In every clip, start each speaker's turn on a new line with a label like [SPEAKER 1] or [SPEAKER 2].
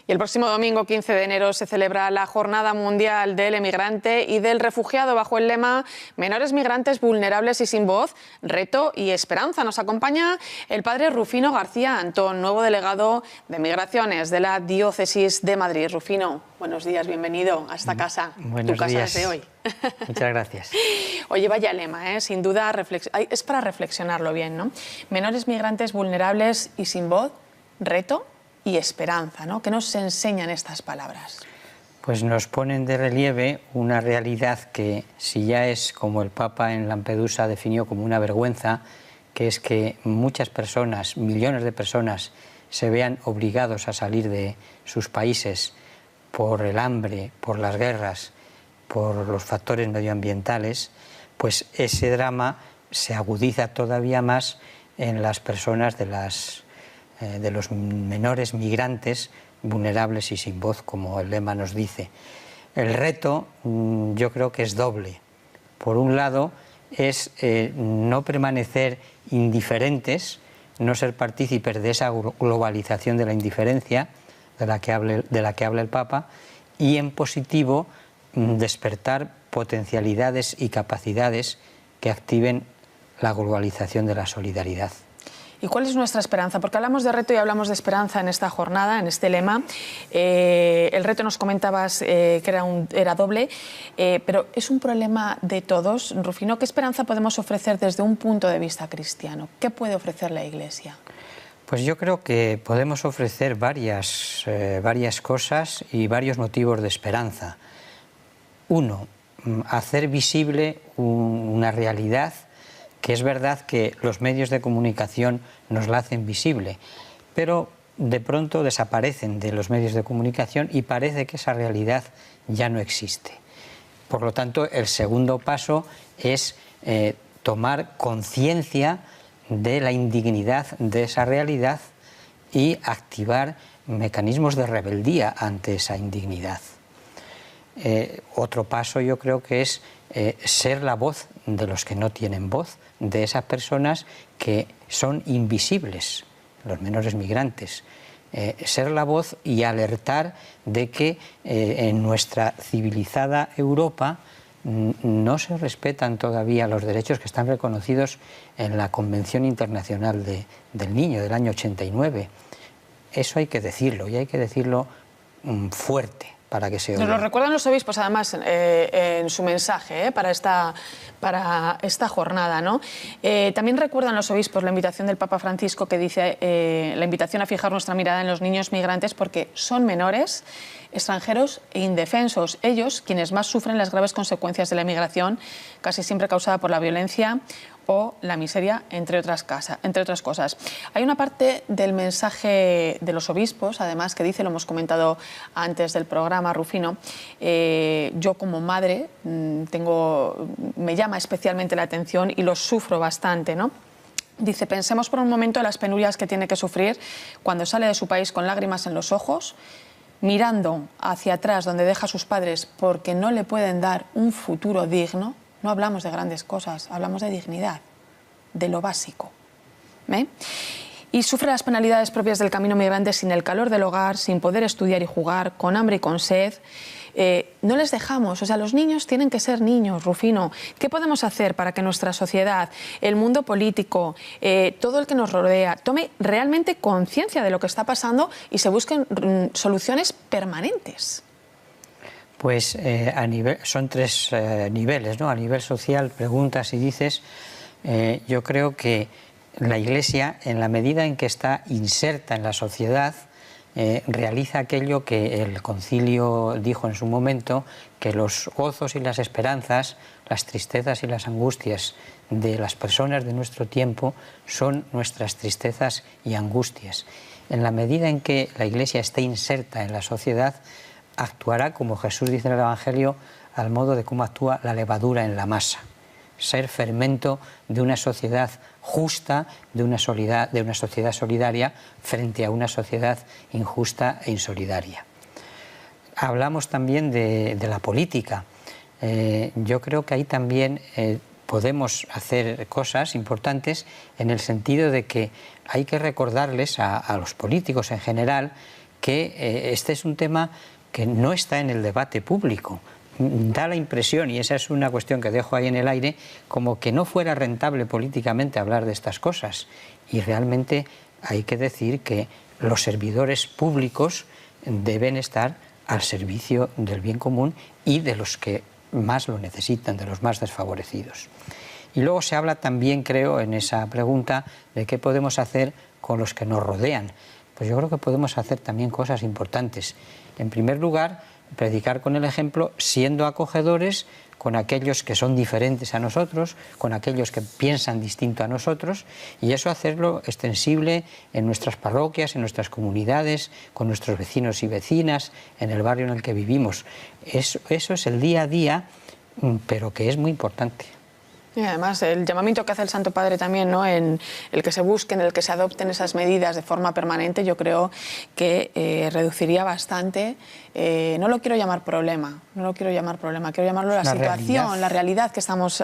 [SPEAKER 1] Y el próximo domingo 15 de enero se celebra la Jornada Mundial del Emigrante y del Refugiado bajo el lema Menores migrantes vulnerables y sin voz, reto y esperanza. Nos acompaña el padre Rufino García Antón, nuevo delegado de Migraciones de la Diócesis de Madrid. Rufino, buenos días, bienvenido a esta casa,
[SPEAKER 2] Buenos
[SPEAKER 1] tu casa
[SPEAKER 2] días.
[SPEAKER 1] desde hoy.
[SPEAKER 2] Muchas gracias.
[SPEAKER 1] Oye, vaya lema, sin duda es para reflexionarlo bien, ¿no? Menores migrantes vulnerables y sin voz, reto y esperanza, ¿no? ¿Qué nos enseñan estas palabras?
[SPEAKER 2] Pues nos ponen de relieve una realidad que, si ya es como el Papa en Lampedusa definió como una vergüenza, que es que muchas personas, millones de personas, se vean obligados a salir de sus países por el hambre, por las guerras, por los factores medioambientales, pues ese drama se agudiza todavía más en las personas de los menores migrantes vulnerables y sin voz, como el lema nos dice. El reto yo creo que es doble. Por un lado es no permanecer indiferentes, no ser partícipes de esa globalización de la indiferencia de la que habla el Papa, y en positivo despertar potencialidades y capacidades que activen la globalización de la solidaridad.
[SPEAKER 1] ¿Y cuál es nuestra esperanza? Porque hablamos de reto y hablamos de esperanza en esta jornada, en este lema. El reto nos comentabas que era doble, pero es un problema de todos. Rufino, ¿qué esperanza podemos ofrecer desde un punto de vista cristiano? ¿Qué puede ofrecer la Iglesia?
[SPEAKER 2] Pues yo creo que podemos ofrecer varias cosas y varios motivos de esperanza. Uno, hacer visible una realidad que es verdad que los medios de comunicación nos la hacen visible, pero de pronto desaparecen de los medios de comunicación y parece que esa realidad ya no existe. Por lo tanto, el segundo paso es tomar conciencia de la indignidad de esa realidad y activar mecanismos de rebeldía ante esa indignidad. Otro paso yo creo que es ser la voz de los que no tienen voz, de esas personas que son invisibles, los menores migrantes. Ser la voz y alertar de que en nuestra civilizada Europa no se respetan todavía los derechos que están reconocidos en la Convención Internacional del Niño del año 89. Eso hay que decirlo, y hay que decirlo fuerte, para que se oiga.
[SPEAKER 1] Nos lo recuerdan los obispos, además, en su mensaje para esta jornada, ¿no? También recuerdan los obispos la invitación del Papa Francisco, que dice la invitación a fijar nuestra mirada en los niños migrantes porque son menores, extranjeros e indefensos. Ellos, quienes más sufren las graves consecuencias de la emigración, casi siempre causada por la violencia o la miseria, entre otras cosas. Hay una parte del mensaje de los obispos, además, que dice, lo hemos comentado antes del programa, Rufino, yo como madre me llama especialmente la atención y lo sufro bastante, ¿no? Dice, pensemos por un momento en las penurias que tiene que sufrir cuando sale de su país con lágrimas en los ojos, mirando hacia atrás donde deja a sus padres porque no le pueden dar un futuro digno. No hablamos de grandes cosas, hablamos de dignidad, de lo básico. Y sufre las penalidades propias del camino migrante sin el calor del hogar, sin poder estudiar y jugar, con hambre y con sed. No les dejamos, los niños tienen que ser niños, Rufino. ¿Qué podemos hacer para que nuestra sociedad, el mundo político, todo el que nos rodea, tome realmente conciencia de lo que está pasando y se busquen soluciones permanentes?
[SPEAKER 2] Pues son tres niveles, ¿no? A nivel social, preguntas y dices, yo creo que la Iglesia, en la medida en que está inserta en la sociedad, realiza aquello que el Concilio dijo en su momento, que los gozos y las esperanzas, las tristezas y las angustias de las personas de nuestro tiempo son nuestras tristezas y angustias. En la medida en que la Iglesia esté inserta en la sociedad, actuará, como Jesús dice en el Evangelio, al modo de cómo actúa la levadura en la masa. Ser fermento de una sociedad justa, de una sociedad solidaria frente a una sociedad injusta e insolidaria. Hablamos también de la política. Yo creo que ahí también podemos hacer cosas importantes en el sentido de que hay que recordarles a los políticos en general que este es un tema que no está en el debate público. Da la impresión, y esa es una cuestión que dejo ahí en el aire, como que no fuera rentable políticamente hablar de estas cosas. Y realmente hay que decir que los servidores públicos deben estar al servicio del bien común y de los que más lo necesitan, de los más desfavorecidos. Y luego se habla también, creo, en esa pregunta, de qué podemos hacer con los que nos rodean. Pues yo creo que podemos hacer también cosas importantes. En primer lugar, predicar con el ejemplo, siendo acogedores con aquellos que son diferentes a nosotros, con aquellos que piensan distinto a nosotros, y eso hacerlo extensible en nuestras parroquias, en nuestras comunidades, con nuestros vecinos y vecinas, en el barrio en el que vivimos. Eso es el día a día, pero que es muy importante.
[SPEAKER 1] Y además el llamamiento que hace el Santo Padre también, ¿no?, en el que se busquen, en el que se adopten esas medidas de forma permanente, yo creo que reduciría bastante, no lo quiero llamar problema, quiero llamarlo la situación, la realidad que estamos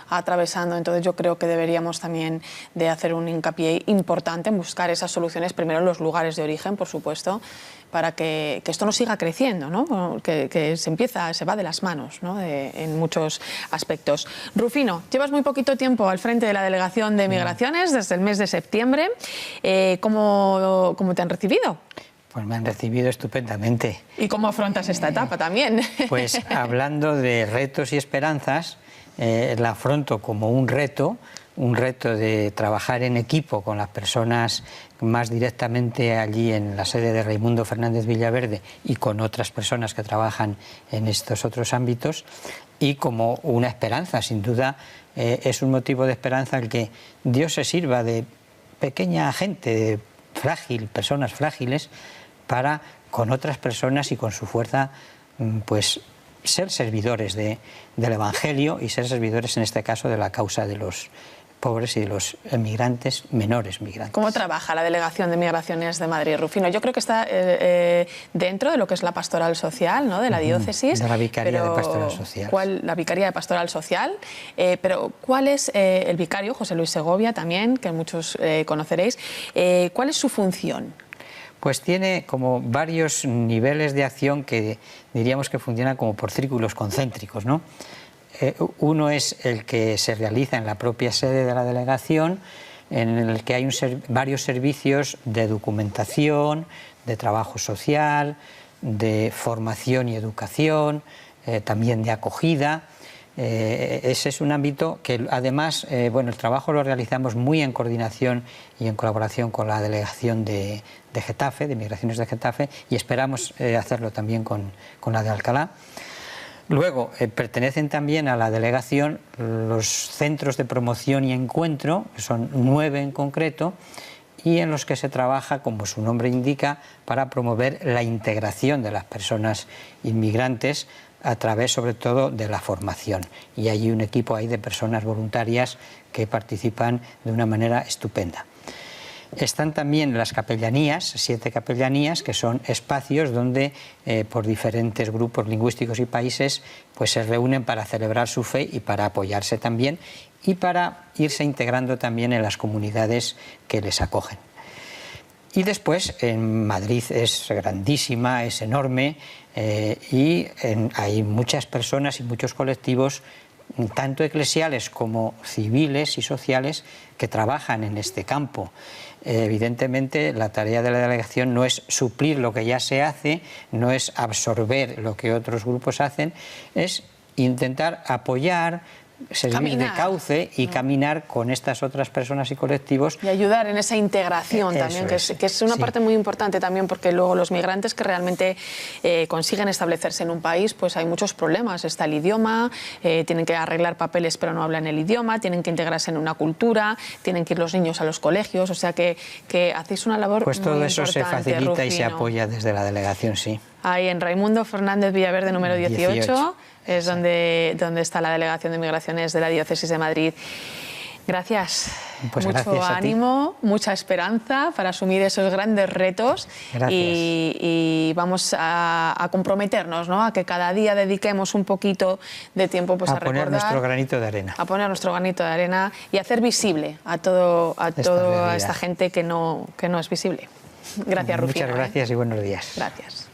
[SPEAKER 1] atravesando. Entonces yo creo que deberíamos también de hacer un hincapié importante en buscar esas soluciones, primero en los lugares de origen, por supuesto, para que esto no siga creciendo, ¿no?, que se va de las manos, ¿no?, en muchos aspectos. Rufino, llevas muy poquito tiempo al frente de la Delegación de Migraciones, desde el mes de septiembre. ¿Cómo te han recibido?
[SPEAKER 2] Pues me han recibido estupendamente.
[SPEAKER 1] ¿Y cómo afrontas esta etapa también?
[SPEAKER 2] Pues hablando de retos y esperanzas, la afronto como un reto de trabajar en equipo con las personas más directamente allí en la sede de Raimundo Fernández Villaverde y con otras personas que trabajan en estos otros ámbitos, y como una esperanza, sin duda es un motivo de esperanza el que Dios se sirva de pequeña gente frágil, personas frágiles, para con otras personas y con su fuerza pues ser servidores del Evangelio y ser servidores en este caso de la causa de los pobres y de los migrantes, menores migrantes.
[SPEAKER 1] ¿Cómo trabaja la Delegación de Migraciones de Madrid, Rufino? Yo creo que está dentro de lo que es la pastoral social, ¿no?, de la diócesis.
[SPEAKER 2] De la Vicaría de Pastoral Social.
[SPEAKER 1] La Vicaría de Pastoral Social. Pero ¿cuál es el vicario, José Luis Segovia también, que muchos conoceréis? ¿Cuál es su función?
[SPEAKER 2] Pues tiene como varios niveles de acción que diríamos que funcionan como por círculos concéntricos, ¿no? Uno es el que se realiza en la propia sede de la delegación, en el que hay varios servicios de documentación, de trabajo social, de formación y educación, también de acogida. Ese es un ámbito que además, el trabajo lo realizamos muy en coordinación y en colaboración con la delegación de Getafe, de Migraciones de Getafe, y esperamos hacerlo también con la de Alcalá. Luego, pertenecen también a la delegación los centros de promoción y encuentro, que son 9 en concreto, y en los que se trabaja, como su nombre indica, para promover la integración de las personas inmigrantes a través, sobre todo, de la formación. Y hay un equipo ahí de personas voluntarias que participan de una manera estupenda. Están también las capellanías, 7 capellanías, que son espacios donde por diferentes grupos lingüísticos y países pues se reúnen para celebrar su fe y para apoyarse también y para irse integrando también en las comunidades que les acogen. Y después en Madrid es grandísima, es enorme y hay muchas personas y muchos colectivos, tanto eclesiales como civiles y sociales, que trabajan en este campo. Evidentemente, la tarea de la delegación no es suplir lo que ya se hace, no es absorber lo que otros grupos hacen, es intentar apoyar, servir de cauce y caminar con estas otras personas y colectivos. Y ayudar en esa integración también, que es una parte muy importante también, porque luego los migrantes que realmente consiguen establecerse en un país, pues hay muchos problemas. Está el idioma, tienen que arreglar papeles pero no hablan el idioma, tienen que integrarse en una cultura, tienen que ir los niños a los colegios, o sea que hacéis una labor muy importante. Pues todo eso se facilita, Rufino, y se apoya desde la delegación, sí. Ahí en Raimundo Fernández Villaverde, número 18. Es donde está la Delegación de Migraciones de la Diócesis de Madrid. Gracias. Pues mucho ánimo, mucha esperanza para asumir esos grandes retos. Y vamos a comprometernos, ¿no?, a que cada día dediquemos un poquito de tiempo pues, a poner nuestro granito de arena. A poner nuestro granito de arena y hacer visible a toda esta gente que no es visible.
[SPEAKER 1] Gracias, Rufino.
[SPEAKER 2] Muchas gracias y buenos días.
[SPEAKER 1] Gracias.